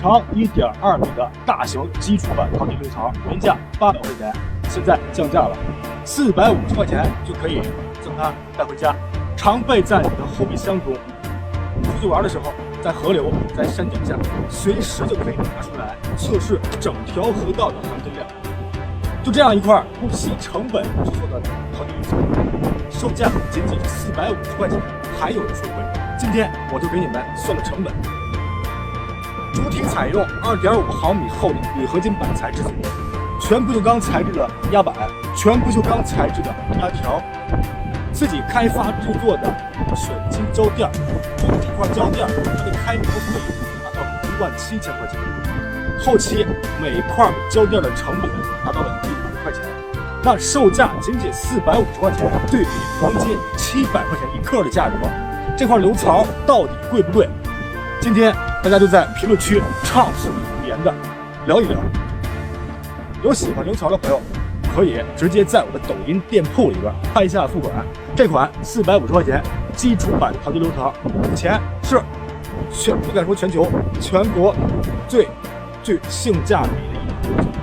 长1.2米的大型基础版陶铁流槽，原价800块钱，现在降价了，450块钱就可以将它带回家，常备在你的后备箱中。出去玩的时候，在河流、在山脚下，随时就可以拿出来测试整条河道的含金量。就这样一块不惜成本制作的陶铁流槽，售价仅仅是450块钱，还有人说贵。今天我就给你们算个成本。主体采用2.5毫米厚的铝合金板材制作，全不锈钢材质的压板，全不锈钢材质的压条，自己开发制作的水晶胶垫，这块胶垫它的开模费用达到17000块钱，后期每块胶垫的成本达到了150块钱，那售价仅仅450块钱，对比黄金700块钱一克的价格，这块流槽到底贵不贵？今天大家就在评论区畅所欲言的聊一聊。有喜欢流槽的朋友，可以直接在我的抖音店铺里边拍一下付款。这款450块钱基础版陶铁流槽，目前是不敢说全球，全国最性价比的一款流槽。